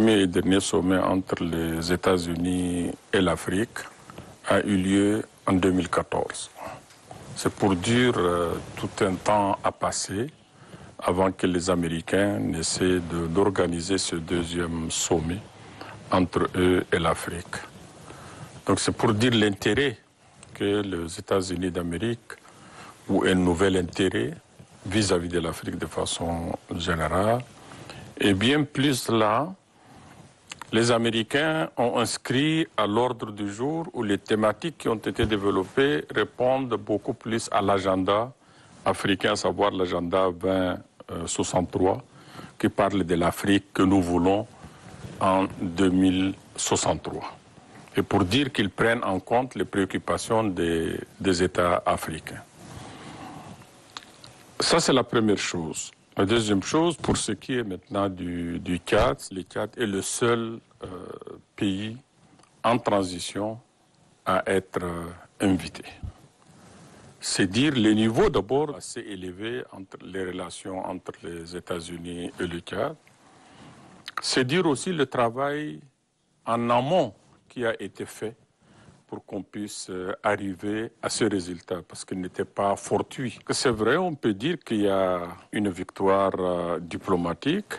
premier et dernier sommet entre les États-Unis et l'Afrique a eu lieu en 2014. C'est pour dire tout un temps a passé avant que les Américains n'essaient d'organiser ce deuxième sommet entre eux et l'Afrique. Donc c'est pour dire l'intérêt que les États-Unis d'Amérique, ou un nouvel intérêt vis-à-vis de l'Afrique de façon générale, et bien plus là, les Américains ont inscrit à l'ordre du jour où les thématiques qui ont été développées répondent beaucoup plus à l'agenda africain, à savoir l'agenda 2063, qui parle de l'Afrique que nous voulons en 2063. Et pour dire qu'ils prennent en compte les préoccupations des États africains. Ça, c'est la première chose. La deuxième chose, pour ce qui est maintenant du Tchad, le Tchad est le seul pays en transition à être invité. C'est dire le niveau d'abord assez élevé entre les relations entre les États-Unis et le Tchad. C'est dire aussi le travail en amont qui a été fait pour qu'on puisse arriver à ce résultat, parce qu'il n'était pas fortuit. C'est vrai, on peut dire qu'il y a une victoire diplomatique,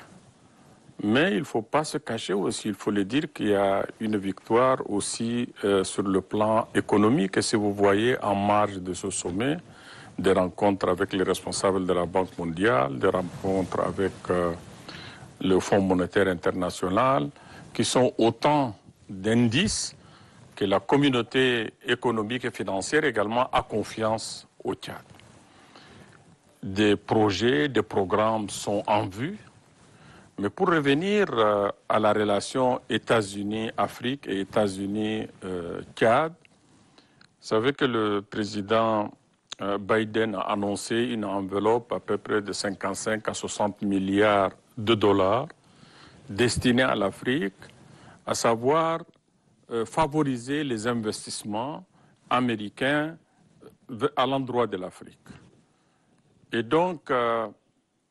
mais il ne faut pas se cacher aussi, il faut le dire qu'il y a une victoire aussi sur le plan économique. Et si vous voyez en marge de ce sommet, des rencontres avec les responsables de la Banque mondiale, des rencontres avec le Fonds monétaire international, qui sont autant d'indices que la communauté économique et financière également a confiance au Tchad. Des projets, des programmes sont en vue, mais pour revenir à la relation États-Unis-Afrique et États-Unis-Tchad, vous savez que le président Biden a annoncé une enveloppe à peu près de 55 à 60 milliards de dollars destinée à l'Afrique, à savoir favoriser les investissements américains à l'endroit de l'Afrique. Et donc,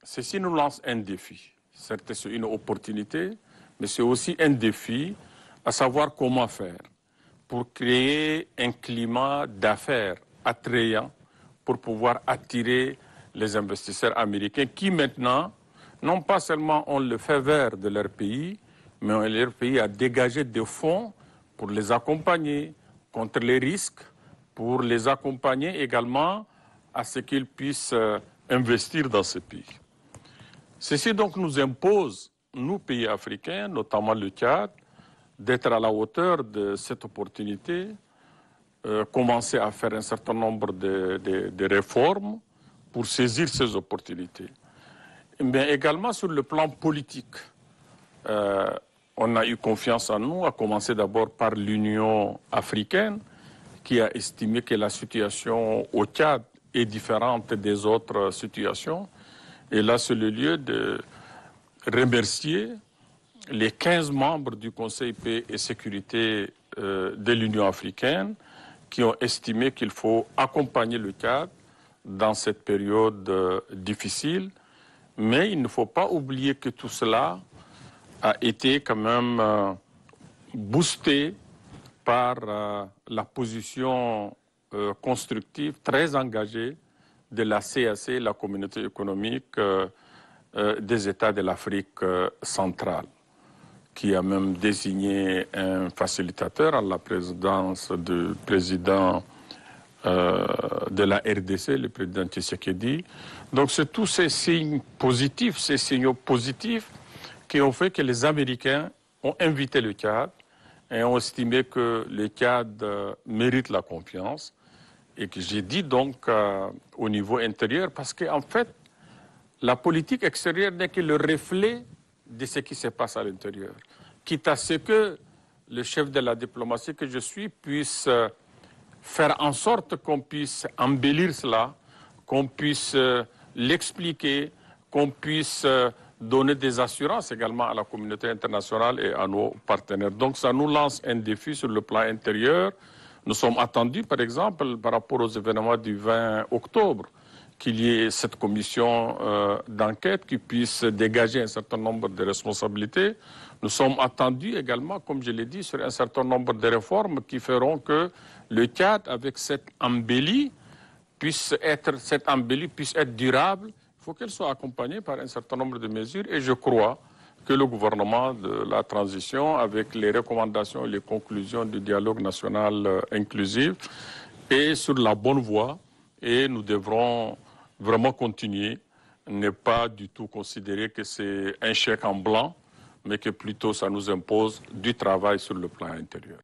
ceci nous lance un défi. Certes, c'est une opportunité, mais c'est aussi un défi à savoir comment faire pour créer un climat d'affaires attrayant pour pouvoir attirer les investisseurs américains qui maintenant, non pas seulement ont le fait vert de leur pays, mais ont leur pays à dégager des fonds pour les accompagner contre les risques, pour les accompagner également à ce qu'ils puissent investir dans ce pays. Ceci donc nous impose, nous pays africains, notamment le Tchad, d'être à la hauteur de cette opportunité, commencer à faire un certain nombre de réformes pour saisir ces opportunités. Mais également sur le plan politique. On a eu confiance en nous, à commencer d'abord par l'Union africaine, qui a estimé que la situation au Tchad est différente des autres situations. Et là, c'est le lieu de remercier les 15 membres du Conseil paix et sécurité de l'Union africaine qui ont estimé qu'il faut accompagner le Tchad dans cette période difficile. Mais il ne faut pas oublier que tout cela a été quand même boosté par la position constructive très engagée de la CAC, la communauté économique des États de l'Afrique centrale, qui a même désigné un facilitateur à la présidence du président de la RDC, le président Tshisekedi. Donc c'est tous ces signes positifs, ces signaux positifs qui ont fait que les Américains ont invité le Tchad et ont estimé que le Tchad mérite la confiance. Et que j'ai dit donc au niveau intérieur, parce qu'en fait, la politique extérieure n'est que le reflet de ce qui se passe à l'intérieur. Quitte à ce que le chef de la diplomatie que je suis puisse faire en sorte qu'on puisse embellir cela, qu'on puisse l'expliquer, qu'on puisse donner des assurances également à la communauté internationale et à nos partenaires. Donc ça nous lance un défi sur le plan intérieur. Nous sommes attendus, par exemple, par rapport aux événements du 20 octobre, qu'il y ait cette commission d'enquête qui puisse dégager un certain nombre de responsabilités. Nous sommes attendus également, comme je l'ai dit, sur un certain nombre de réformes qui feront que le Tchad, avec cette embellie puisse être durable. Il faut qu'elle soit accompagnée par un certain nombre de mesures et je crois que le gouvernement de la transition, avec les recommandations et les conclusions du dialogue national inclusif, est sur la bonne voie et nous devrons vraiment continuer, ne pas du tout considérer que c'est un chèque en blanc, mais que plutôt ça nous impose du travail sur le plan intérieur.